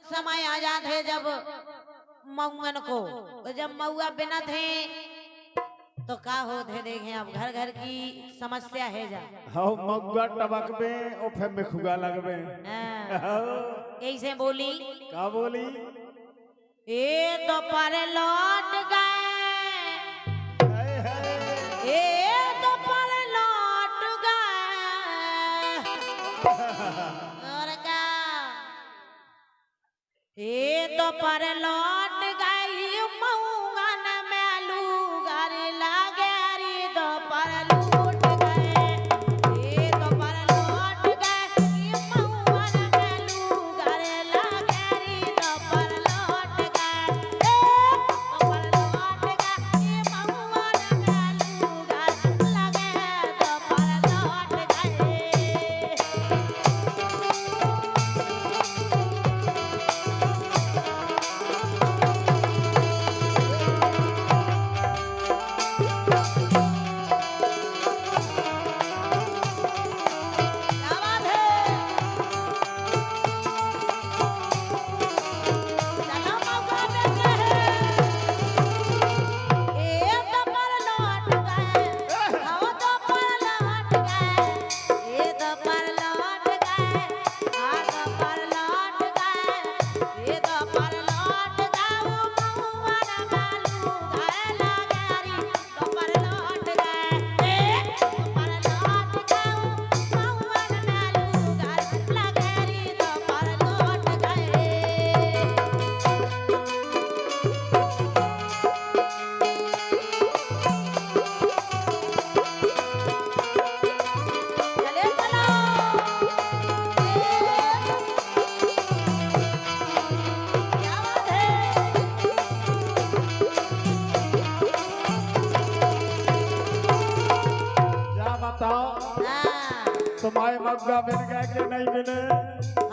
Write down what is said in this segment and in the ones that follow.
समय आ जाते जब मऊन को, तो जब मऊआ बिना थे तो का होते देखे। अब घर घर की समस्या है जा। हाँ मऊआ टबक में और फिर मिखुगा लगबे। ऐसे बोली का बोली? ए तो पर लौट गए, ए तो पर लौट गए और क्या, ए तो पर लौट गई मऊगन में लूगर लागे रे तो पर लूट गए। ए तो पर लौट गए मऊगन में लूगर लागे रे तो पर लौट गए। ए तो पर लौट गए मऊगन में लूगर लागे तो पर लौट गए। तुम्हारे मग्गा बिन गए कि नहीं बिने?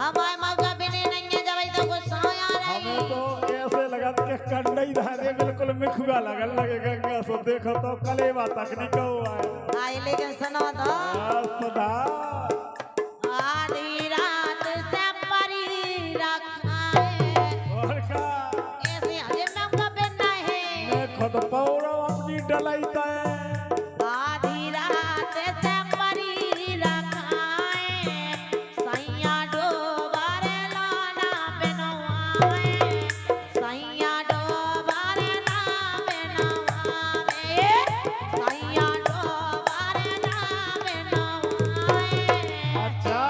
हमारे मग्गा बिने नहीं है जब तो गुस्सा आ रहा है। हमें तो ऐसे लगा कि कंडई धारे बिल्कुल मिखुआ लगन लगे गंगा सो देखो तो कलेवा तक नहीं हुआ है। आई लेकिन सुनो तो सुना आधी रात से परी रखा है और का ऐसे अजे मग्गा बिन है मैं खुद पौरो अपनी डलाई है। आधी रात से परी रखा है सैया डोबारे लाना बिनवाए, सैया डोबारे ना बिनवाए, सैया डोबारे ना बिनवाए। अच्छा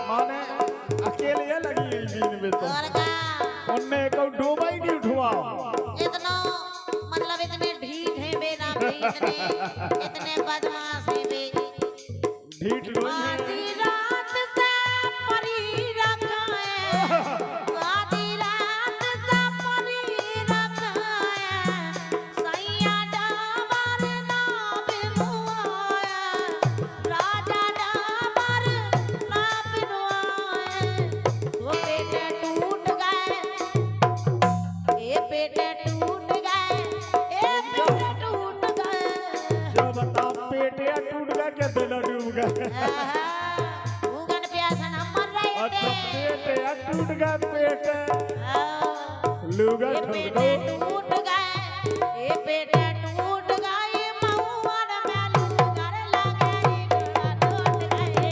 माने अकेले लगी है बीन में तो और का उनने को डूबा ही नहीं उठवा। इतना मतलब इतने ढीठ है बेना भी इतने बदमाश है बे। ढीठ लोग हैं। आधी रात से परी रखा है, आधी रात से परी रखा है सैया डाबर ना बिनवाए, राजा डाबर ना बिनवाए। वो पेटे टूट गए, ए पेटे टूट गए, ए पेटे टूट गए। जो बताओ पेटे टूट गया क्या दिल डूब गया? भूगन प्यासा न मर रहे अच्छा पेटे टूट गया पेटे थे। लूगा ये ठोक पेटे दो। टूट गए, ये पेटे टूट गए मऊन में लूगर लगे इकड़ा टूट गए।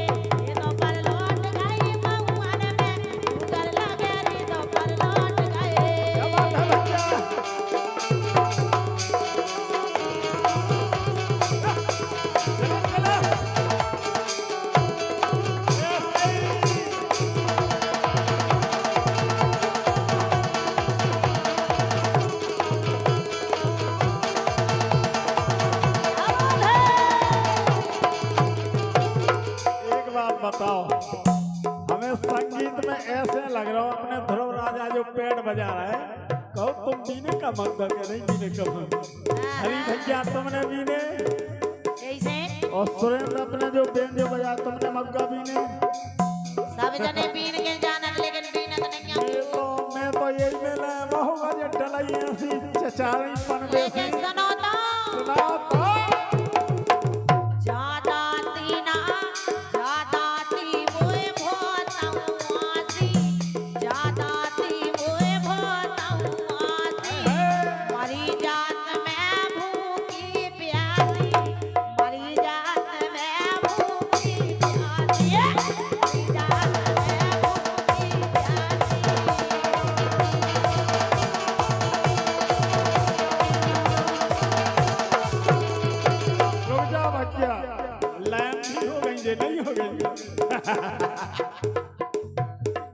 ये तो पर लौट गए मऊन में लूगर लगे रे तो पर लौट क्या गए। बात है भैया? चला, चला। एक बात बताओ, हमें संगीत में ऐसे लग रहा हो अपने ध्रुव राजा जो पेड़ बजा रहा है, कहो तुम बीने का मग्गा क्या नहीं बीने का मग्गा? हरी भैया तुमने बीने ऐसे और सुरेंद्र अपने जो बेंजो बजा तुमने मग्गा बीने। सब जने पीन के जानत लेकिन पीनत नहीं है। मैं तो यही मेला बहु बजे डलाई ऐसी चचारी पन लेकिन सुनो तो सुनाओ तो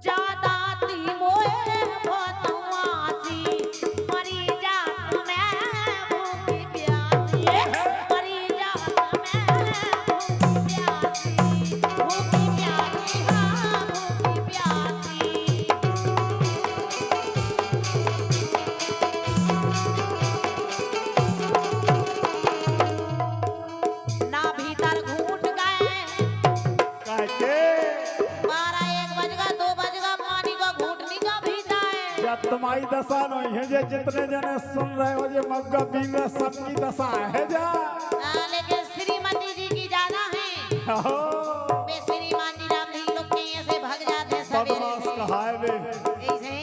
ज्यादा ती मोए भतवासी मरी जात मैं भूखी प्यासी मरी जात मैं भूखी प्यासी हाँ भूखी प्यासी ना भीतर घूट गए काके 12-1 बज गया 2 बज गया पानी का घूट नहीं का भीता है या तुम्हारी दशा नहीं है जे जितने जने सुन रहे हो जे मग्गा पी में सबकी दशा है जा लेकिन श्रीमती जी की ज्यादा है हो वे श्रीमान जी रामधीन लोग के ऐसे भग जाते हैं सवेरे बदमाश से कहा है वे ऐसे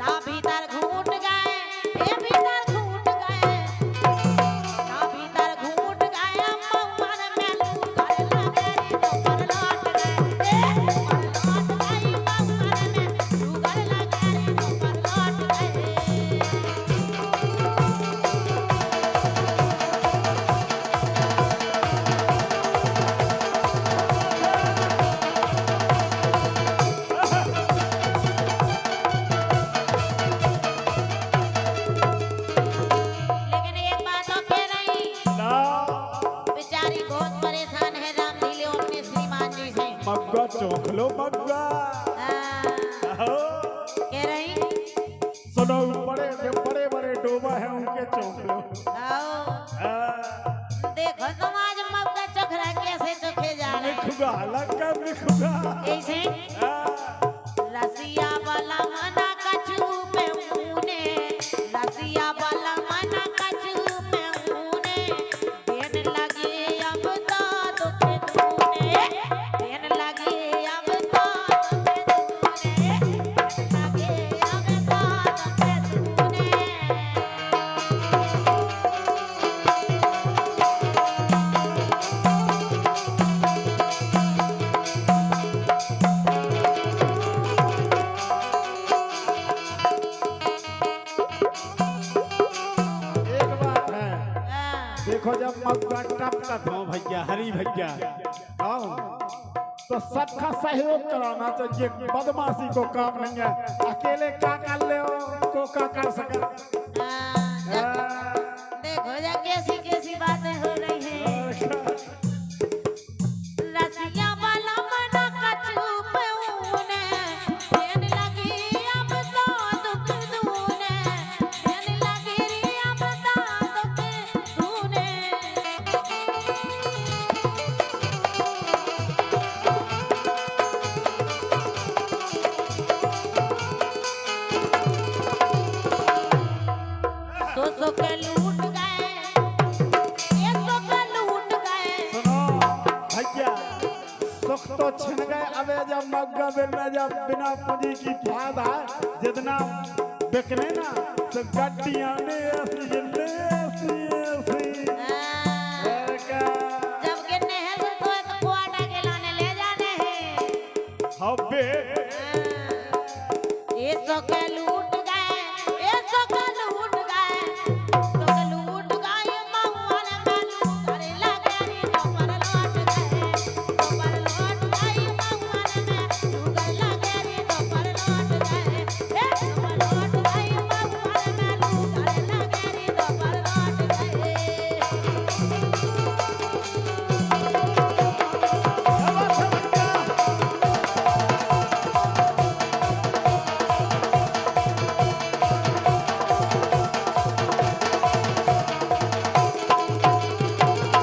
ना भीतर घूट गए ये भीतर घूट गए ना भीतर घूट गए मौन में लू कर लगे तो पर लौट गए पर लौट गई मौन में लू कर लगे तो पर लौट गए लेकिन एक बात और कह रही ना बेचारी बहुत परेशान है रामधीले अपने श्रीमान जी से मग्गा चौंक लो मग्गा हो कह रही सुनो बड़े जो बड़े बड़े डोबा है उनके चौंक लो आओ हाँ, देखो तुम आज मौका चखरा कैसे चखे जा रहे हैं मिखुगा लगा मिखुगा ऐसे हाँ, रसिया वाला मना कछु पे ऊने रसिया वाला मना कछु पे ऊने देन लगे अब तो दुख दूने देन लगे अब तो दुख दूने देन लगे अब तो दुख दूने एक बात है हाँ। देखो जब मग्गा टपकत हो भैया हरी भैया आओ तो सबका सहयोग कराना चाहिए बदमाशी को काम नहीं है अकेले क्या कर ले को क्या कर सके हाँ, देखो जा कैसी कैसी बातें हो रही हैं रसिया वाला मना कछु पे ऊने देन लगी अब तो दुख दूने देन लगी अब तो दुख दूने सो के लूट गए ये सो के लूट गए सुनो भैया सुख तो छिन गए अबे जब मग्गा बिना जब बिना पूंजी की फायदा जितना बिकने ना तो गड्डियां ने ऐसी गिनने ऐसी क्या जब गिरने हैं तो एक क्वार्टर के लाने ले जाने हैं हबे ये सो के लूट गए ये सो के लूट गए सो के लूट गए महुआन में लूट कर लगे नी तो पर लौट गए तो पर लौट गए महुआन में लूट कर लगे नी तो पर लौट गए तो पर लौट गए महुआन में लूट कर लगे नी तो पर लौट गए ये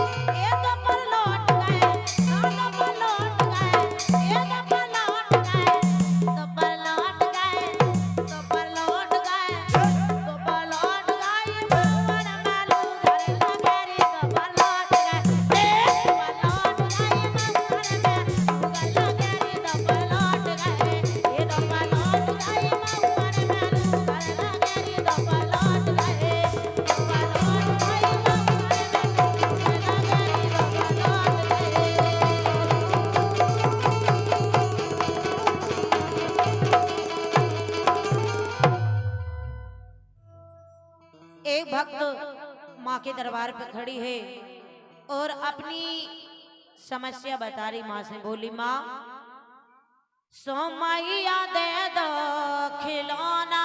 तो पर लौट गए तो पर लौट गए ये तो पर लौट गए तो पर लौट गए तो पर लौट गए तो पर लौट गए मवन मालू घर लगेरी तो पर लौट गए तो पर लौट गए मवन में घर लगेरी तो पर लौट गए ये तो पर लौट गए मवन में घर लगेरी तो पर लौट गए तो पर लौट गए एक भक्त माँ के दरबार पे खड़ी है और अपनी समस्या बता रही माँ से बोली माँ सोमैया दे दो खिलौना